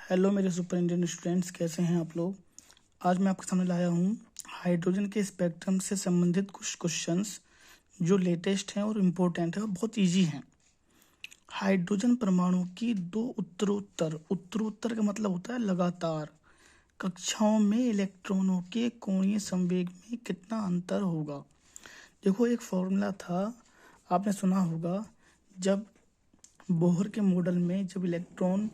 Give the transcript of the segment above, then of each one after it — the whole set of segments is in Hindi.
हेलो मेरे सुपर इंडियन स्टूडेंट्स, कैसे हैं आप लोग। आज मैं आपके सामने लाया हूँ हाइड्रोजन के स्पेक्ट्रम से संबंधित कुछ क्वेश्चंस जो लेटेस्ट हैं और इम्पोर्टेंट हैं और बहुत इजी हैं। हाइड्रोजन परमाणु की दो उत्तरोत्तर का मतलब होता है लगातार कक्षाओं में इलेक्ट्रॉनों के कोणीय संवेग में कितना अंतर होगा। देखो, एक फॉर्मूला था, आपने सुना होगा, जब बोहर के मॉडल में जब इलेक्ट्रॉन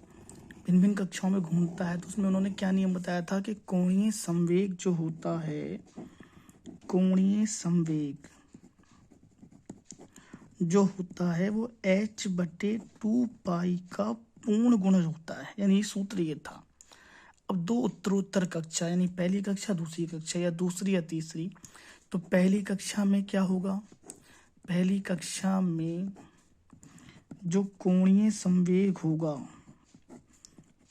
भिन्न भिन्न कक्षाओं में घूमता है तो उसमें उन्होंने क्या नियम बताया था कि कोणीय संवेग जो होता है, कोणीय संवेग जो होता है वो h/2 का पूर्ण गुणज होता है। यानी सूत्र ये था। अब दो उत्तरोत्तर कक्षा यानी पहली कक्षा दूसरी कक्षा या दूसरी या तीसरी, तो पहली कक्षा में क्या होगा, पहली कक्षा में जो कोणीय संवेग होगा,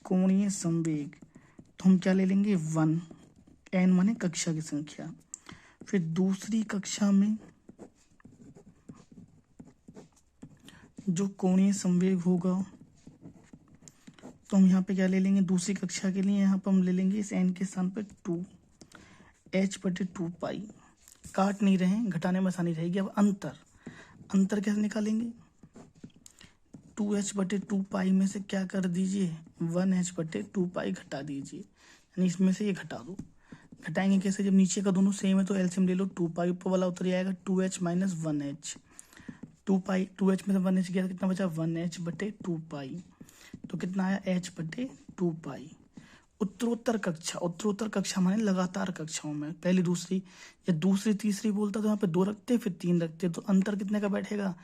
कोणीय संवेग, तो हम क्या ले लेंगे 1, n माने कक्षा की संख्या। फिर दूसरी कक्षा में जो कोणीय संवेग होगा तो हम यहाँ पे क्या ले लेंगे, दूसरी कक्षा के लिए यहाँ पर हम ले लेंगे इस n के स्थान पे 2, h/2 काट नहीं रहे, घटाने में आसानी रहेगी। अब अंतर कैसे निकालेंगे, 2h/2 में से क्या कर दीजिए, 1h/2 घटा दीजिए, यानी इसमें से ये घटा दो। घटाएंगे कैसे, जब नीचे का दोनों सेम है तो एलसीएम ले लो, 2 ऊपर वाला उतर आएगा 2h - 1h, 2h में से 1h गया तो कितना बचा 1h/2, तो कितना आया h/2। उत्तरोत्तर कक्षा माने लगातार कक्षाओं में, पहली दूसरी या दूसरी तीसरी बोलता तो यहाँ पे 2 रखते फिर 3 रखते, तो अंतर कितने का बैठेगा,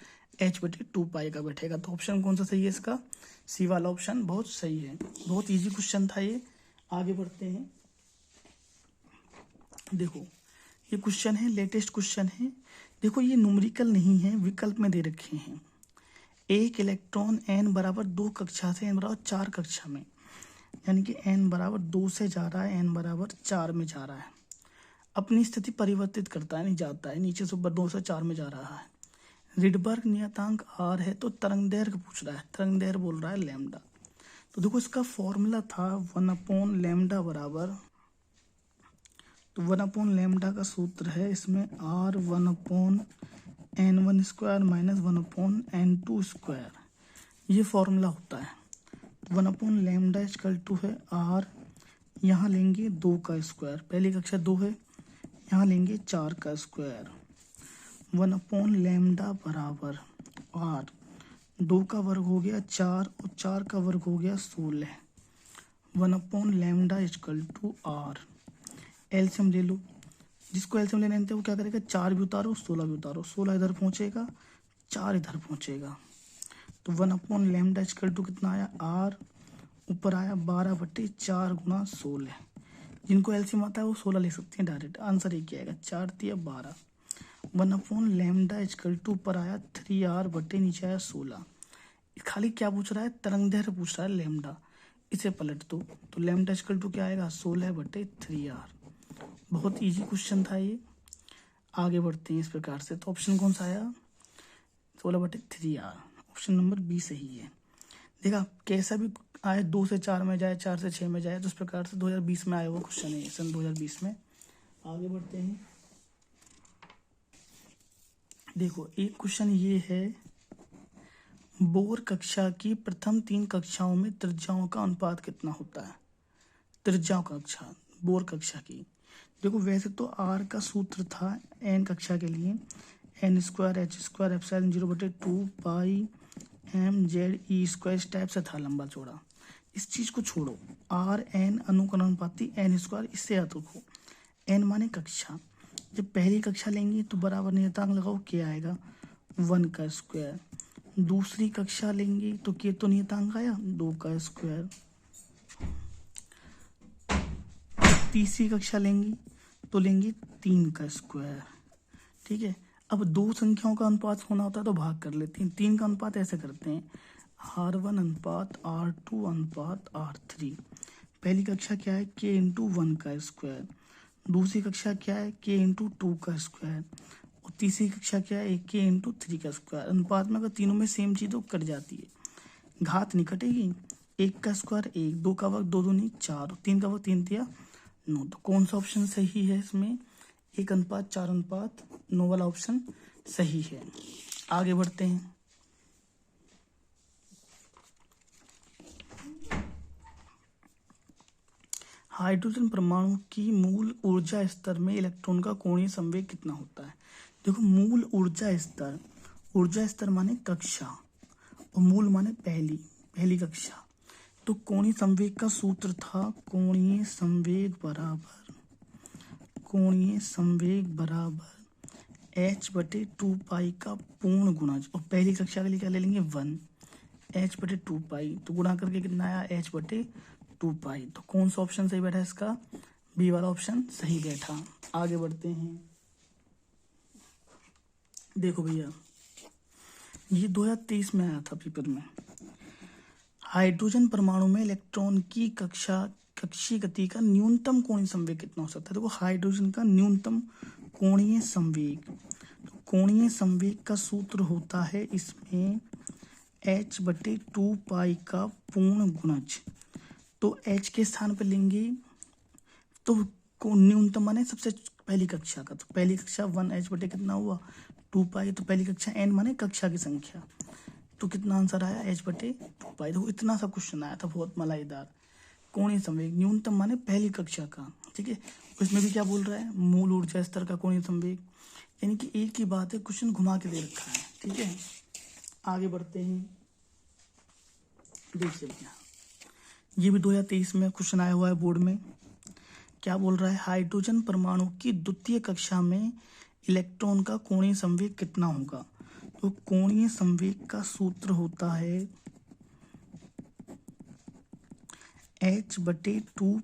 h/2 का बैठेगा। तो ऑप्शन कौन सा सही है इसका, सी वाला ऑप्शन बहुत सही है। बहुत इजी क्वेश्चन था ये। आगे बढ़ते हैं। देखो, ये क्वेश्चन है, लेटेस्ट क्वेश्चन है। देखो, ये न्यूमेरिकल नहीं है, विकल्प में दे रखे हैं। एक इलेक्ट्रॉन n बराबर 2 कक्षा से n बराबर 4 कक्षा में, यानी कि n बराबर 2 से जा रहा है, n बराबर 4 में जा रहा है, अपनी स्थिति परिवर्तित करता है, नहीं जाता है, नीचे से ऊपर 2 से 4 में जा रहा है। रिडबर्ग नियतांक r है, तो तरंग दैर्घ्य पूछ रहा है, तरंग दैर्घ्य बोल रहा है लैम्डा। तो देखो, इसका फॉर्मूला था 1/λ बराबर, तो 1/λ का सूत्र है इसमें r 1/n1² - 1/n2², ये फॉर्मूला होता है। 1/λ है r, यहाँ लेंगे 2 का स्क्वायर, पहली कक्षा 2 है, यहाँ लेंगे 4 का स्क्वायर। 1/λ बराबर r, 2 का वर्ग हो गया 4 और 4 का वर्ग हो गया 16। 1/λ r, एलसीएम ले लो, जिसको एलसीएम लेना है वो क्या करेगा, 4 भी उतारो 16 भी उतारो, 16 इधर पहुंचेगा 4 इधर पहुंचेगा, तो 1/λ कितना आया r, ऊपर आया 12/4 गुणा 16। जिनको एलसीएम आता है वो 16 ले सकते हैं डायरेक्ट, आंसर एक ही आएगा, 4 × 12। 1/λ ऊपर आया 3r बटे नीचे आया 16। खाली क्या पूछ रहा है, तरंग दैर्घ्य पूछ रहा है लैम्डा, इसे पलट दो तो लैम्डा क्या आएगा 16/3r। बहुत इजी क्वेश्चन था ये। आगे बढ़ते हैं इस प्रकार से, तो ऑप्शन कौन सा आया, 16/3r, ऑप्शन नंबर बी सही है। देखा, कैसा भी आए 2 से 4 में जाए, 4 से 6 में जाए, तो इस प्रकार से 2020 में आया हुआ क्वेश्चन है, सन 2020 में। आगे बढ़ते हैं। देखो, एक क्वेश्चन ये है, बोर कक्षा की प्रथम 3 कक्षाओं में त्रिज्याओं का अनुपात कितना होता है, त्रिज्याओं का कक्षा, बोर कक्षा की। देखो, वैसे तो r का सूत्र था n कक्षा के लिए n² h² एप्सिलॉन 0/2 mze², इस टाइप से था, लंबा चौड़ा। इस चीज को छोड़ो, r n अनुकरणपाती n², इससे याद रखो, n माने कक्षा। जब पहली कक्षा लेंगे तो बराबर नियतांक लगाओ, k आएगा 1 का स्क्वायर। दूसरी कक्षा लेंगे तो k तो नियतांक आया 2 का स्क्वायर। तीसरी कक्षा लेंगे तो लेंगे 3 का स्क्वायर। ठीक है, अब 2 संख्याओं का अनुपात होना होता है तो भाग कर लेते हैं। 3 का अनुपात ऐसे करते हैं, r1/r2/r3। पहली कक्षा क्या है, k × 1 का स्क्वायर। दूसरी कक्षा क्या है, k × 2 का स्क्वायर। और तीसरी कक्षा क्या है, k × 3 का स्क्वायर। अनुपात में अगर तीनों में सेम चीज़ तो कट जाती है, घात नहीं कटेगी, 1 का स्क्वायर 1, 2 का वर्ग 2 दूनी 4, 3 का वर्ग 3 तिया 9। तो कौन सा ऑप्शन सही है इसमें? 1:4:9 वाला ऑप्शन सही है। आगे बढ़ते हैं। हाइड्रोजन परमाणु की मूल ऊर्जा स्तर में इलेक्ट्रॉन का कोणीय संवेग कितना होता है? देखो, मूल ऊर्जा स्तर माने कक्षा और मूल माने पहली कक्षा। तो कोणीय संवेग का सूत्र था कोणीय संवेग बराबर h/2 का पूर्ण गुणज, और पहली कक्षा के लिए क्या ले लेंगे 1 h/2। तो गुणा करके कितना आया h/2। तो कौन सा ऑप्शन सही बैठा इसका? बी वाला ऑप्शन सही बैठा। आगे बढ़ते हैं। देखो भैया, ये 2023 में आया था पेपर में। हाइड्रोजन परमाणु में इलेक्ट्रॉन की कक्षीय गति का न्यूनतम कोणीय संवेग कितना हो सकता है? देखो, हाइड्रोजन का न्यूनतम कोणीय संवेग का सूत्र होता है इसमें h/2 का पूर्ण गुणज। तो h के स्थान पर लेंगे तो न्यूनतम माने सबसे पहली कक्षा का, तो पहली कक्षा 1 h/ कितना हुआ 2 तो पहली कक्षा n माने कक्षा की संख्या। तो कितना आंसर आया h/2। देखो, इतना सा क्वेश्चन आया था, बहुत मलाईदार। कोणीय संवेग न्यूनतम माने पहली कक्षा का, ठीक है। इसमें भी क्या बोल रहा है? मूल ऊर्जा स्तर का कोणीय संवेग, यानी कि एक ही बात है, क्वेश्चन घुमा के दे रखा है, ठीक है। आगे बढ़ते हैं। देखिए भैया, ये भी 2023 में क्वेश्चन आया हुआ है बोर्ड में। क्या बोल रहा है? हाइड्रोजन परमाणु की द्वितीय कक्षा में इलेक्ट्रॉन का कोणीय संवेग कितना होगा? तो कोणीय संवेग का सूत्र होता है h/2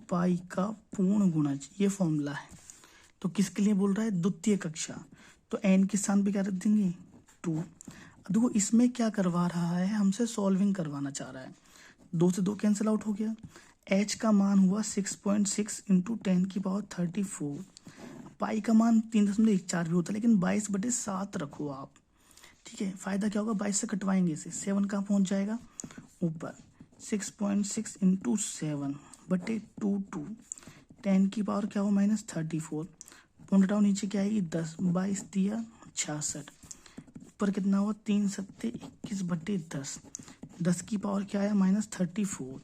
का पूर्ण गुणज, ये फॉर्मूला है। तो किसके लिए बोल रहा है? द्वितीय कक्षा। तो n के स्थान पे क्या रख देंगे 2। देखो, इसमें क्या करवा रहा है? हमसे सॉल्विंग करवाना चाह रहा है। 2 से 2 कैंसिल आउट हो गया। h का मान हुआ 6.6 × 10⁻34। पाई का मान 3.14 भी होता है, लेकिन 22/7 रखो आप, ठीक है। फायदा क्या होगा? 22 से कटवाएंगे इसे, 7 कहाँ पहुंच जाएगा ऊपर। 6.6 × 7/22, 10 की पावर क्या हुआ -34। पॉइंट हटाओ, नीचे क्या आएगी 10, 22 तिया 66। ऊपर कितना हुआ 3 7 21/10, 10 की पावर क्या आया -34।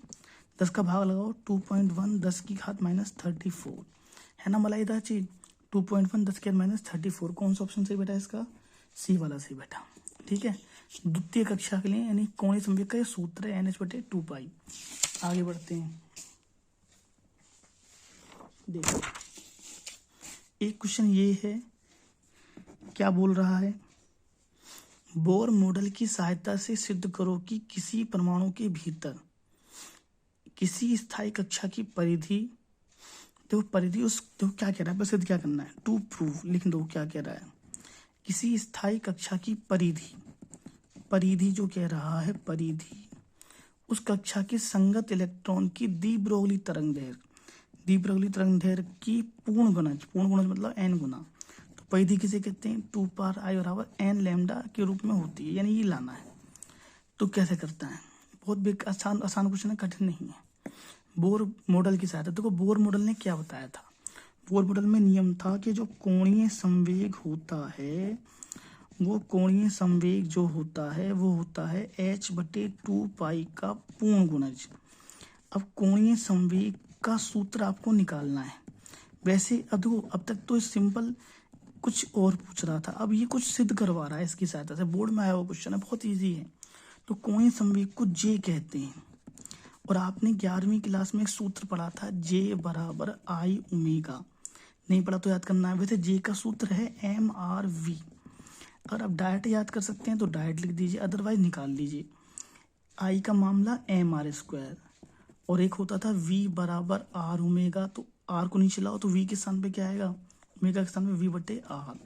10 का भाग लगाओ 2.1, 10 की घात -34, है ना मलाईदार चीज। 2.1 10 की घात -34। कौन सा ऑप्शन सही बेटा इसका? सी वाला सही बेटा, ठीक है। द्वितीय कक्षा के लिए यानी कोणीय संवेग का ये सूत्र है NH/2। आगे बढ़ते हैं। देखो, एक क्वेश्चन ये है, क्या बोल रहा है? बोर मॉडल की सहायता से सिद्ध करो कि किसी परमाणु के भीतर किसी स्थायी कक्षा की परिधि, देखो परिधि उस, देखो क्या कह रहा है, सिद्ध क्या करना है, टू प्रूव लिख दो। क्या कह रहा है? किसी स्थायी कक्षा की परिधि जो कह रहा है, परिधि उस कक्षा के संगत इलेक्ट्रॉन की द्विब्रोगली तरंग दैर्घ्य की पूर्ण गुणज मतलब n गुना। तो परिधि किसे कहते हैं? 2πi बराबर n लैम्डा के रूप में होती है, यानी ये लाना है। तो कैसे करता है? बहुत आसान क्वेश्चन है, कठिन नहीं है। बोर मॉडल की सहायता, देखो बोर मॉडल ने क्या बताया था? बोर मॉडल में नियम था कि जो कोणीय संवेग होता है, वो कोणीय संवेग जो होता है वो होता है h/2 का पूर्ण गुणज। अब कोणीय संवेग का सूत्र आपको निकालना है। वैसे अब तक तो सिंपल कुछ और पूछ रहा था, अब ये कुछ सिद्ध करवा रहा है इसकी सहायता से। बोर्ड में आया हुआ क्वेश्चन है, बहुत इजी है। तो कोणीय संवेग को जे कहते हैं, और आपने 11वीं क्लास में एक सूत्र पढ़ा था J = I⍵। नहीं पढ़ा तो याद करना है। वैसे J का सूत्र है mRV। अगर आप डायरेक्ट याद कर सकते हैं तो डायरेक्ट लिख दीजिए, अदरवाइज निकाल लीजिए। I का मामला mR², और एक होता था V = R⍵। तो R को नीचे लाओ तो V के स्थान पे क्या आएगा? ओमेगा के स्थान पे V/R।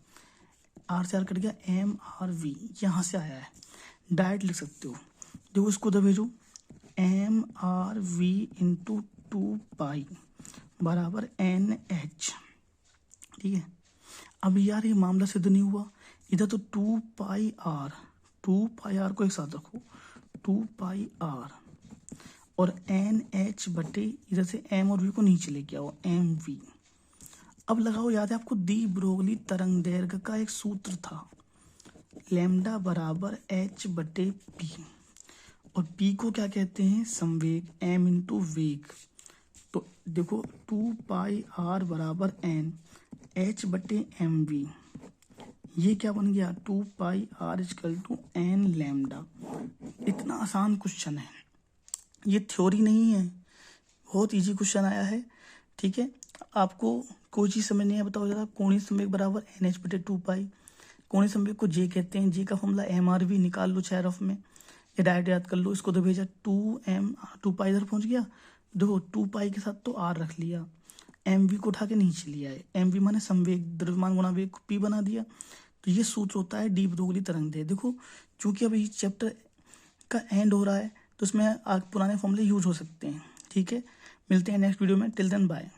R से R कट गया, mRV यहाँ से आया है, डायरेक्ट लिख सकते हो। देखो इसको उधर भेजो, mRV × 2π बराबर NH, ठीक है। अब यार ये मामला सिद्ध नहीं हुआ, इधर तो 2πr को एक साथ रखो, 2πr और एन एच बटे इधर से एम और वी को नीचे लेके आओ, एम वी। अब लगाओ, याद है आपको दी ब्रोगली तरंग दैर्घ्य का एक सूत्र था, लैम्डा बराबर एच बटे पी, और पी को क्या कहते हैं, संवेग, एम इंटू वेग। तो देखो 2 पाई आर बराबर एन एच बटे एम वी, ये क्या बन गया 2 pi r is equal to n lambda. इतना आसान क्वेश्चन है, ये थ्योरी नहीं है, बहुत इजी क्वेश्चन आया है। ठीक है, आपको कोई चीज़ समझ नहीं है, बताओ जरा। कोणीय संवेग बराबर एन एच बटे 2 पाई, कोणीय संवेग को जे कहते हैं, जे का फॉर्मूला एम आर वी निकाल लो चाहे रफ में, ये डायरेक्ट याद कर लो। इसको तो भेजा 2 पाई इधर पहुंच गया, देखो 2 पाई के साथ तो आर रख लिया, एम वी को उठा के नीचे लिया है, एम वी माने संवेग, द्रव्यमान गुणा वेग को पी बना दिया। तो ये सूत्र होता है डी ब्रोगली तरंग दैर्घ्य। देखो चूंकि अभी चैप्टर का एंड हो रहा है तो इसमें पुराने फॉर्मूले यूज हो सकते हैं। ठीक है, मिलते हैं नेक्स्ट वीडियो में, टिल देन बाय।